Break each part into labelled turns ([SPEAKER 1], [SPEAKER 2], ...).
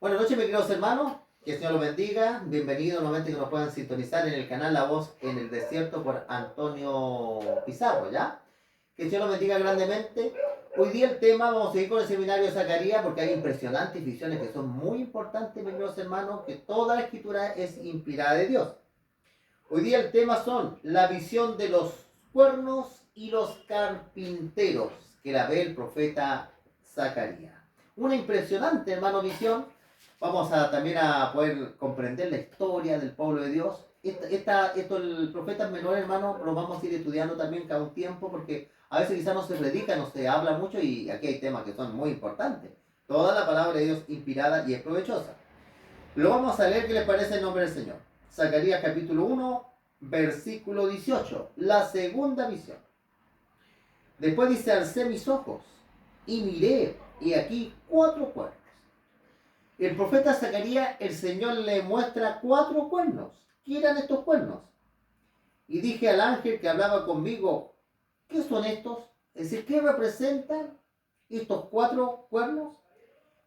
[SPEAKER 1] Buenas noches, mis queridos hermanos. Que el Señor los bendiga. Bienvenidos nuevamente que nos puedan sintonizar en el canal La Voz en el Desierto por Antonio Pizarro, ¿ya? Que el Señor los bendiga grandemente. Hoy día el tema, vamos a seguir con el seminario de Zacarías porque hay impresionantes visiones que son muy importantes, mis queridos hermanos, que toda la escritura es inspirada de Dios. Hoy día el tema son la visión de los cuernos y los carpinteros que la ve el profeta Zacarías. Una impresionante, hermano, visión. Vamos a también a poder comprender la historia del pueblo de Dios. Esto el profeta menor, hermano, lo vamos a ir estudiando también cada un tiempo porque a veces quizás no se predica, no se habla mucho y aquí hay temas que son muy importantes. Toda la palabra de Dios inspirada y es provechosa. Lo vamos a leer, ¿qué les parece en nombre del Señor? Zacarías capítulo 1, versículo 18, la segunda visión. Después dice, alcé mis ojos y miré, y aquí 4 cuernos. El profeta Zacarías, el Señor le muestra 4 cuernos. ¿Qué eran estos cuernos? Y dije al ángel que hablaba conmigo, ¿qué son estos? Es decir, ¿qué representan estos 4 cuernos?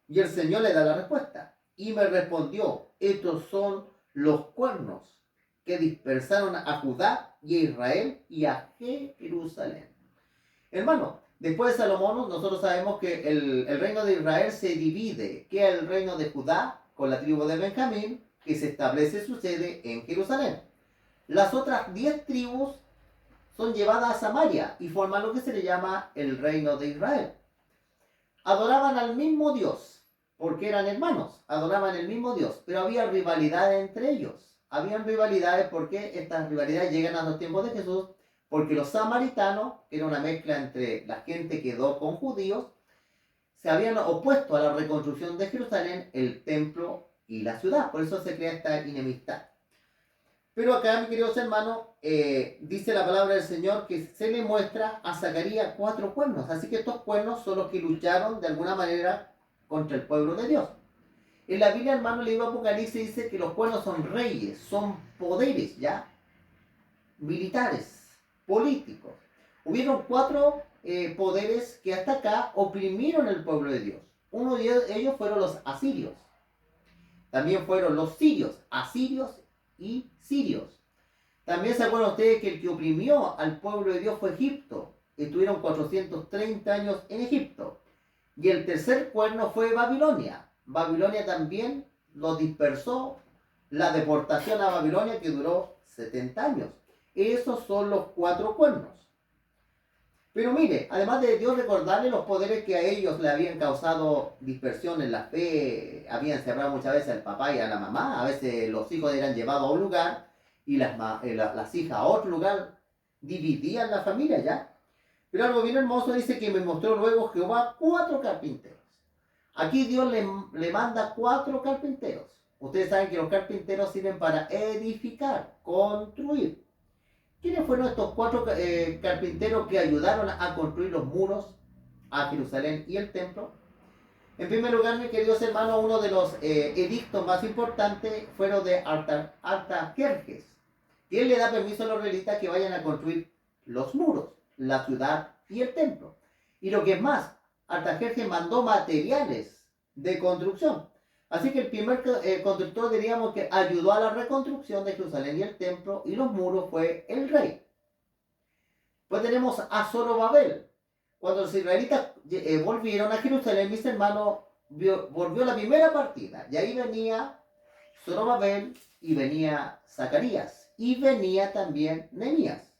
[SPEAKER 1] Y el Señor le da la respuesta. Y me respondió, estos son los cuernos que dispersaron a Judá y a Israel y a Jerusalén. Hermano, después de Salomón, nosotros sabemos que el reino de Israel se divide. Queda el reino de Judá con la tribu de Benjamín, que se establece su sede en Jerusalén. Las otras 10 tribus son llevadas a Samaria y forman lo que se le llama el reino de Israel. Adoraban al mismo Dios, porque eran hermanos, adoraban el mismo Dios, pero había rivalidades entre ellos. Habían rivalidades porque estas rivalidades llegan a los tiempos de Jesús, porque los samaritanos, que era una mezcla entre la gente que quedó con judíos, se habían opuesto a la reconstrucción de Jerusalén, el templo y la ciudad. Por eso se crea esta enemistad. Pero acá, mis queridos hermanos, dice la palabra del Señor que se le muestra a Zacarías 4 cuernos. Así que estos cuernos son los que lucharon de alguna manera contra el pueblo de Dios. En la Biblia, hermano, el libro Apocalipsis dice que los cuernos son reyes, son poderes, ¿ya? Militares, políticos. Hubieron 4 poderes que hasta acá oprimieron el pueblo de Dios. Uno de ellos fueron los asirios. También fueron los sirios, asirios y sirios. También se acuerdan ustedes que el que oprimió al pueblo de Dios fue Egipto. Estuvieron 430 años en Egipto. Y el tercer cuerno fue Babilonia. Babilonia también lo dispersó. La deportación a Babilonia que duró 70 años. Esos son los 4 cuernos. Pero mire, además de Dios recordarle los poderes que a ellos le habían causado dispersión en la fe, habían cerrado muchas veces al papá y a la mamá, a veces los hijos eran llevados a un lugar y las hijas a otro lugar, dividían la familia ya. Pero algo bien hermoso dice que me mostró luego Jehová 4 carpinteros. Aquí Dios le manda 4 carpinteros. Ustedes saben que los carpinteros sirven para edificar, construir. ¿Quiénes fueron estos 4 carpinteros que ayudaron a construir los muros a Jerusalén y el templo? En primer lugar, mis queridos hermanos, uno de los edictos más importantes fueron de Artajerjes. Y él le da permiso a los israelitas que vayan a construir los muros, la ciudad y el templo. Y lo que es más, Artajerjes mandó materiales de construcción. Así que el primer constructor, diríamos, que ayudó a la reconstrucción de Jerusalén y el templo y los muros fue el rey. Pues tenemos a Zorobabel. Cuando los israelitas volvieron a Jerusalén, mis hermanos, volvió la primera partida. Y ahí venía Zorobabel y venía Zacarías. Y venía también Nehemías.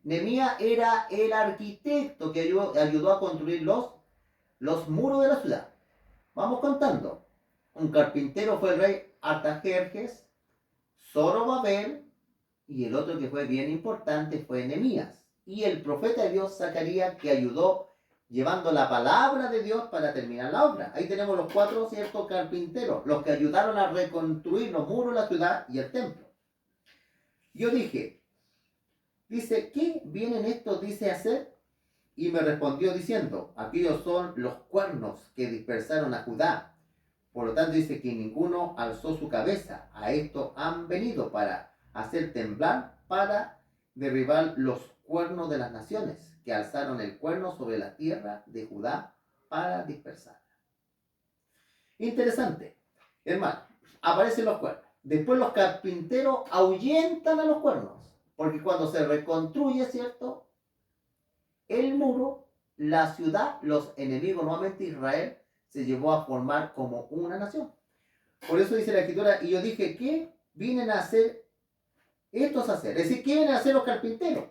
[SPEAKER 1] Nehemías era el arquitecto que ayudó a construir los muros de la ciudad. Vamos contando. Un carpintero fue el rey Artajerjes, Zorobabel, y el otro que fue bien importante fue Nehemías. Y el profeta de Dios, Zacarías, que ayudó llevando la palabra de Dios para terminar la obra. Ahí tenemos los 4 ciertos carpinteros, los que ayudaron a reconstruir los muros de la ciudad y el templo. Yo dije, dice, ¿qué vienen estos, dice, a hacer? Y me respondió diciendo, aquellos son los cuernos que dispersaron a Judá. Por lo tanto dice que ninguno alzó su cabeza. A esto han venido para hacer temblar, para derribar los cuernos de las naciones, que alzaron el cuerno sobre la tierra de Judá para dispersarla. Interesante. Hermano, aparecen los cuernos. Después los carpinteros ahuyentan a los cuernos. Porque cuando se reconstruye, ¿cierto? El muro, la ciudad, los enemigos, nuevamente Israel, se llevó a formar como una nación. Por eso dice la escritura, y yo dije, ¿qué vienen a hacer estos a hacer? Es decir, ¿qué vienen a hacer los carpinteros?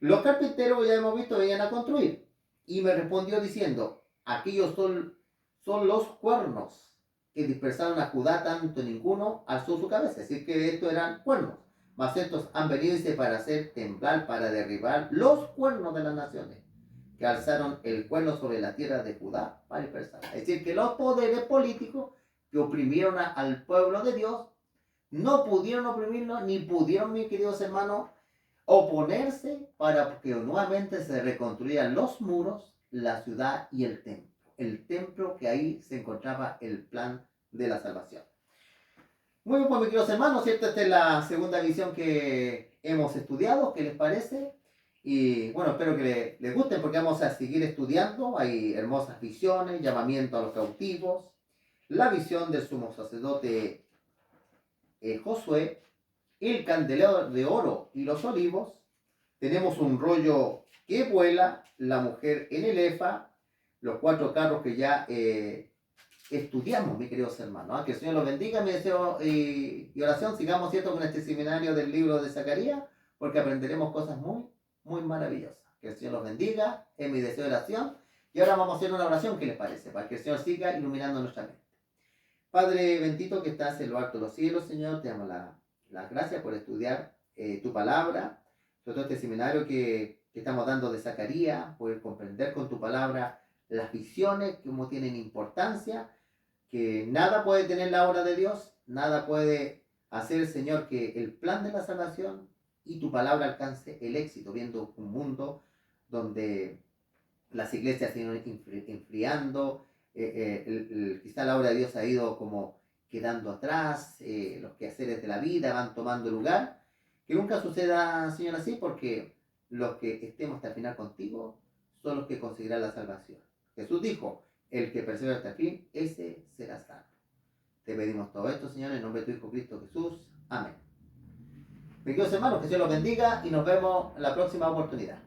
[SPEAKER 1] Los carpinteros, ya hemos visto, venían a construir. Y me respondió diciendo, aquellos son los cuernos que dispersaron a Judá, tanto ninguno alzó su cabeza. Es decir, que estos eran cuernos. Mas estos han venido para hacer temblar, para derribar los cuernos de las naciones, que alzaron el cuerno sobre la tierra de Judá para dispersar. Es decir, que los poderes políticos que oprimieron al pueblo de Dios no pudieron oprimirlo, ni pudieron, mis queridos hermanos, oponerse para que nuevamente se reconstruyeran los muros, la ciudad y el templo. El templo, que ahí se encontraba el plan de la salvación. Muy bien, pues mis queridos hermanos, ¿cierto? Esta es la segunda visión que hemos estudiado. ¿Qué les parece? Y bueno, espero que les guste porque vamos a seguir estudiando. Hay hermosas visiones, llamamiento a los cautivos, la visión del sumo sacerdote Josué, el candelero de oro y los olivos. Tenemos un rollo que vuela, la mujer en el efa, los 4 carros que ya estudiamos, mis queridos hermanos. Que el Señor los bendiga. Mi deseo y oración, sigamos, ¿cierto?, con este seminario del libro de Zacarías, porque aprenderemos cosas muy, muy maravillosas. Que el Señor los bendiga, es mi deseo y oración. Y ahora vamos a hacer una oración, ¿qué les parece? Para que el Señor siga iluminando nuestra mente. Padre bendito que estás en lo alto de los cielos, Señor, te damos las gracias por estudiar tu palabra, sobre todo este seminario que estamos dando de Zacarías, poder comprender con tu palabra las visiones, cómo tienen importancia, que nada puede tener la obra de Dios, nada puede hacer, Señor, que el plan de la salvación y tu palabra alcance el éxito, viendo un mundo donde las iglesias se han ido enfriando, quizá la obra de Dios ha ido como quedando atrás, los quehaceres de la vida van tomando lugar. Que nunca suceda, Señor, así, porque los que estemos hasta el final contigo son los que conseguirán la salvación. Jesús dijo, el que persevera hasta el fin, ese será salvo. Te pedimos todo esto, Señor, en nombre de tu Hijo Cristo Jesús. Amén. Mis queridos hermanos, que Dios los bendiga y nos vemos en la próxima oportunidad.